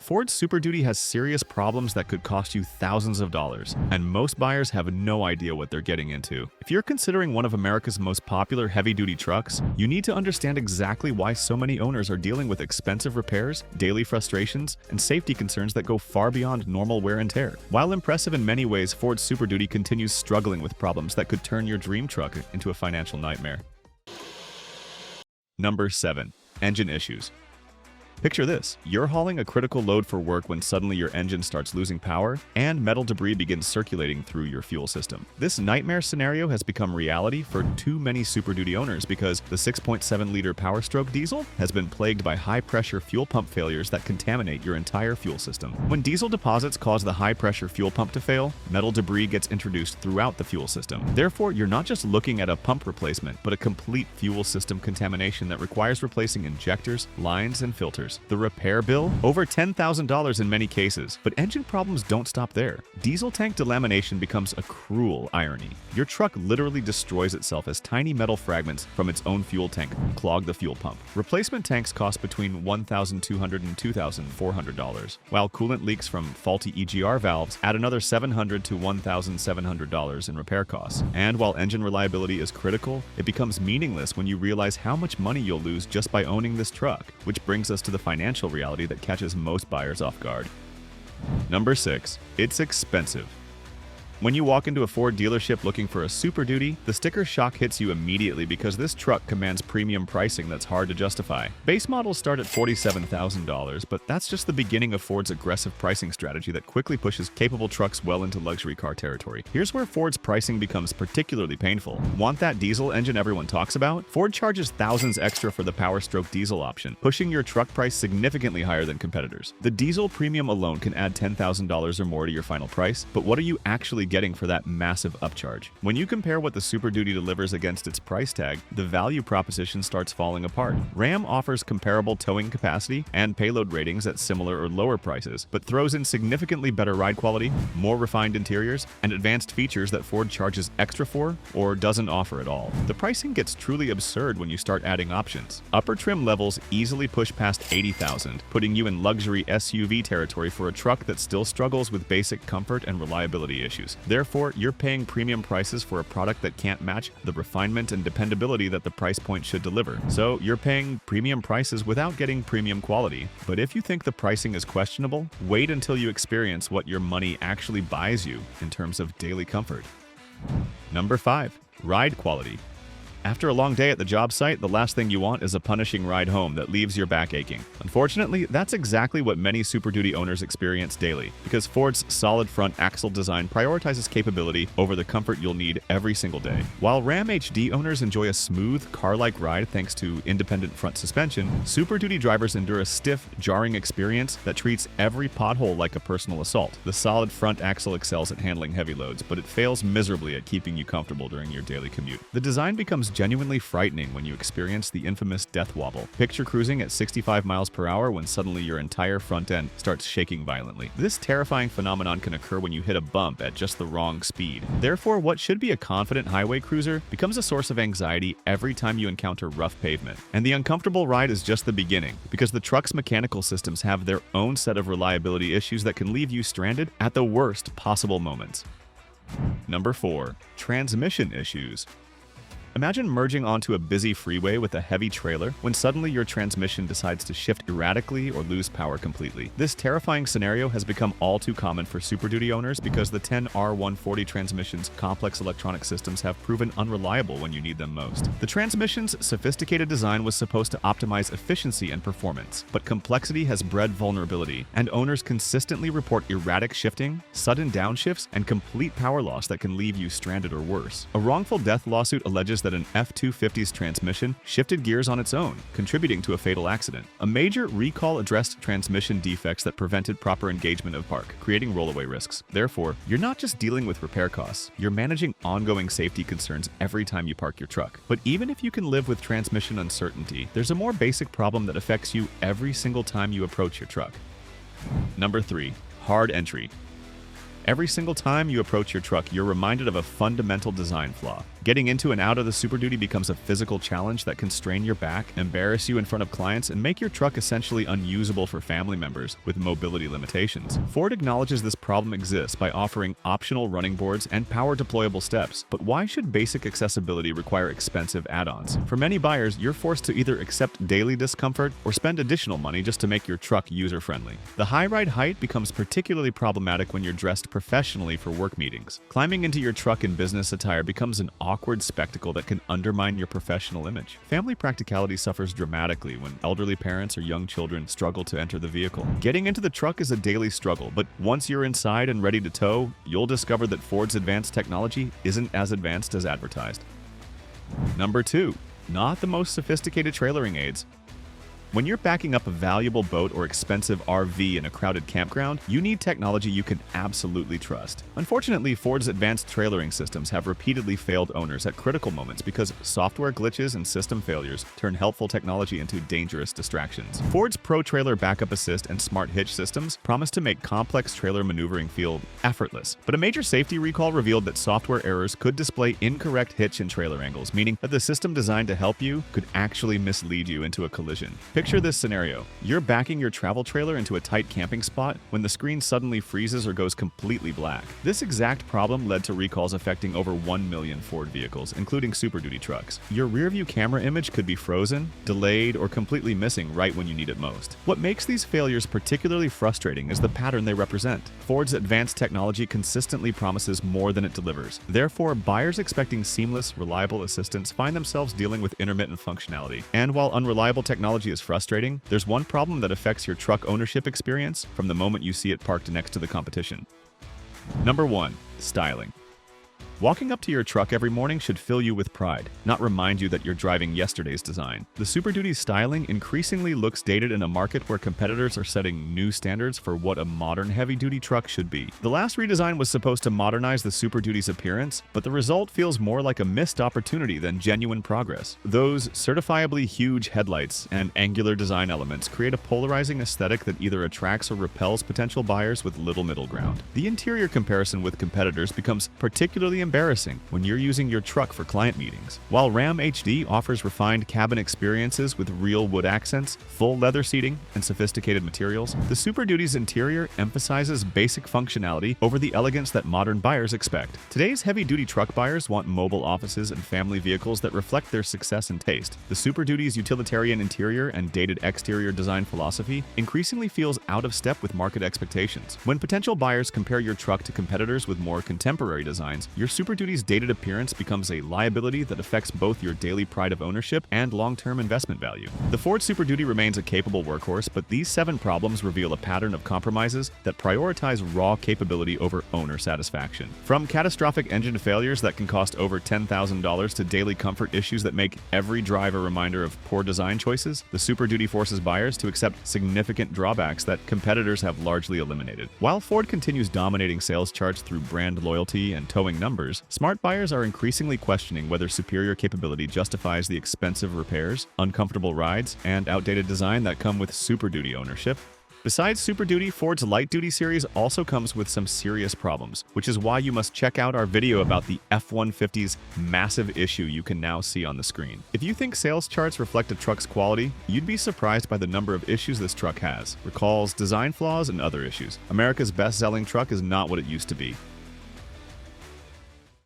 Ford's Super Duty has serious problems that could cost you thousands of dollars, and most buyers have no idea what they're getting into. If you're considering one of America's most popular heavy-duty trucks, you need to understand exactly why so many owners are dealing with expensive repairs, daily frustrations, and safety concerns that go far beyond normal wear and tear. While impressive in many ways, Ford's Super Duty continues struggling with problems that could turn your dream truck into a financial nightmare. Number 7. Engine issues. Picture this. You're hauling a critical load for work when suddenly your engine starts losing power and metal debris begins circulating through your fuel system. This nightmare scenario has become reality for too many Super Duty owners because the 6.7-liter Power Stroke diesel has been plagued by high-pressure fuel pump failures that contaminate your entire fuel system. When diesel deposits cause the high-pressure fuel pump to fail, metal debris gets introduced throughout the fuel system. Therefore, you're not just looking at a pump replacement, but a complete fuel system contamination that requires replacing injectors, lines, and filters. The repair bill? Over $10,000 in many cases. But engine problems don't stop there. Diesel tank delamination becomes a cruel irony. Your truck literally destroys itself as tiny metal fragments from its own fuel tank clog the fuel pump. Replacement tanks cost between $1,200 and $2,400, while coolant leaks from faulty EGR valves add another $700 to $1,700 in repair costs. And while engine reliability is critical, it becomes meaningless when you realize how much money you'll lose just by owning this truck, which brings us to the financial reality that catches most buyers off guard. Number 6. It's expensive. When you walk into a Ford dealership looking for a Super Duty, the sticker shock hits you immediately because this truck commands premium pricing that's hard to justify. Base models start at $47,000, but that's just the beginning of Ford's aggressive pricing strategy that quickly pushes capable trucks well into luxury car territory. Here's where Ford's pricing becomes particularly painful. Want that diesel engine everyone talks about? Ford charges thousands extra for the Power Stroke diesel option, pushing your truck price significantly higher than competitors. The diesel premium alone can add $10,000 or more to your final price, but what are you actually getting for that massive upcharge? When you compare what the Super Duty delivers against its price tag, the value proposition starts falling apart. Ram offers comparable towing capacity and payload ratings at similar or lower prices, but throws in significantly better ride quality, more refined interiors, and advanced features that Ford charges extra for or doesn't offer at all. The pricing gets truly absurd when you start adding options. Upper trim levels easily push past $80,000, putting you in luxury SUV territory for a truck that still struggles with basic comfort and reliability issues. Therefore, you're paying premium prices for a product that can't match the refinement and dependability that the price point should deliver. So you're paying premium prices without getting premium quality. But if you think the pricing is questionable, wait until you experience what your money actually buys you in terms of daily comfort. Number 5. Ride quality. After a long day at the job site, the last thing you want is a punishing ride home that leaves your back aching. Unfortunately, that's exactly what many Super Duty owners experience daily, because Ford's solid front axle design prioritizes capability over the comfort you'll need every single day. While Ram HD owners enjoy a smooth, car-like ride thanks to independent front suspension, Super Duty drivers endure a stiff, jarring experience that treats every pothole like a personal assault. The solid front axle excels at handling heavy loads, but it fails miserably at keeping you comfortable during your daily commute. The design becomes genuinely frightening when you experience the infamous death wobble. Picture cruising at 65 miles per hour when suddenly your entire front end starts shaking violently. This terrifying phenomenon can occur when you hit a bump at just the wrong speed. Therefore, what should be a confident highway cruiser becomes a source of anxiety every time you encounter rough pavement. And the uncomfortable ride is just the beginning, because the truck's mechanical systems have their own set of reliability issues that can leave you stranded at the worst possible moments. Number 4. Transmission issues. Imagine merging onto a busy freeway with a heavy trailer when suddenly your transmission decides to shift erratically or lose power completely. This terrifying scenario has become all too common for Super Duty owners because the 10R140 transmission's complex electronic systems have proven unreliable when you need them most. The transmission's sophisticated design was supposed to optimize efficiency and performance, but complexity has bred vulnerability, and owners consistently report erratic shifting, sudden downshifts, and complete power loss that can leave you stranded or worse. A wrongful death lawsuit alleges that an F-250's transmission shifted gears on its own, contributing to a fatal accident. A major recall addressed transmission defects that prevented proper engagement of park, creating rollaway risks. Therefore, you're not just dealing with repair costs, you're managing ongoing safety concerns every time you park your truck. But even if you can live with transmission uncertainty, there's a more basic problem that affects you every single time you approach your truck. Number 3. Hard entry. Every single time you approach your truck, you're reminded of a fundamental design flaw. Getting into and out of the Super Duty becomes a physical challenge that can strain your back, embarrass you in front of clients, and make your truck essentially unusable for family members with mobility limitations. Ford acknowledges this problem exists by offering optional running boards and power deployable steps. But why should basic accessibility require expensive add-ons? For many buyers, you're forced to either accept daily discomfort or spend additional money just to make your truck user-friendly. The high ride height becomes particularly problematic when you're dressed professionally for work meetings. Climbing into your truck in business attire becomes an awkward spectacle that can undermine your professional image. Family practicality suffers dramatically when elderly parents or young children struggle to enter the vehicle. Getting into the truck is a daily struggle, but once you're inside and ready to tow, you'll discover that Ford's advanced technology isn't as advanced as advertised. Number 2. Not the most sophisticated trailering aids. When you're backing up a valuable boat or expensive RV in a crowded campground, you need technology you can absolutely trust. Unfortunately, Ford's advanced trailering systems have repeatedly failed owners at critical moments because software glitches and system failures turn helpful technology into dangerous distractions. Ford's Pro Trailer Backup Assist and Smart Hitch systems promise to make complex trailer maneuvering feel effortless. But a major safety recall revealed that software errors could display incorrect hitch and trailer angles, meaning that the system designed to help you could actually mislead you into a collision. Picture this scenario. You're backing your travel trailer into a tight camping spot when the screen suddenly freezes or goes completely black. This exact problem led to recalls affecting over 1 million Ford vehicles, including Super Duty trucks. Your rearview camera image could be frozen, delayed, or completely missing right when you need it most. What makes these failures particularly frustrating is the pattern they represent. Ford's advanced technology consistently promises more than it delivers. Therefore, buyers expecting seamless, reliable assistance find themselves dealing with intermittent functionality. And while unreliable technology is frustrating, there's one problem that affects your truck ownership experience from the moment you see it parked next to the competition. Number 1. Styling. Walking up to your truck every morning should fill you with pride, not remind you that you're driving yesterday's design. The Super Duty's styling increasingly looks dated in a market where competitors are setting new standards for what a modern heavy-duty truck should be. The last redesign was supposed to modernize the Super Duty's appearance, but the result feels more like a missed opportunity than genuine progress. Those certifiably huge headlights and angular design elements create a polarizing aesthetic that either attracts or repels potential buyers with little middle ground. The interior comparison with competitors becomes particularly embarrassing when you're using your truck for client meetings. While Ram HD offers refined cabin experiences with real wood accents, full leather seating, and sophisticated materials, the Super Duty's interior emphasizes basic functionality over the elegance that modern buyers expect. Today's heavy-duty truck buyers want mobile offices and family vehicles that reflect their success and taste. The Super Duty's utilitarian interior and dated exterior design philosophy increasingly feels out of step with market expectations. When potential buyers compare your truck to competitors with more contemporary designs, your Super Duty's dated appearance becomes a liability that affects both your daily pride of ownership and long-term investment value. The Ford Super Duty remains a capable workhorse, but these 7 problems reveal a pattern of compromises that prioritize raw capability over owner satisfaction. From catastrophic engine failures that can cost over $10,000 to daily comfort issues that make every drive a reminder of poor design choices, the Super Duty forces buyers to accept significant drawbacks that competitors have largely eliminated. While Ford continues dominating sales charts through brand loyalty and towing numbers, smart buyers are increasingly questioning whether superior capability justifies the expensive repairs, uncomfortable rides, and outdated design that come with Super Duty ownership. Besides Super Duty, Ford's Light Duty series also comes with some serious problems, which is why you must check out our video about the F-150's massive issue you can now see on the screen. If you think sales charts reflect a truck's quality, you'd be surprised by the number of issues this truck has: recalls, design flaws, and other issues. America's best-selling truck is not what it used to be.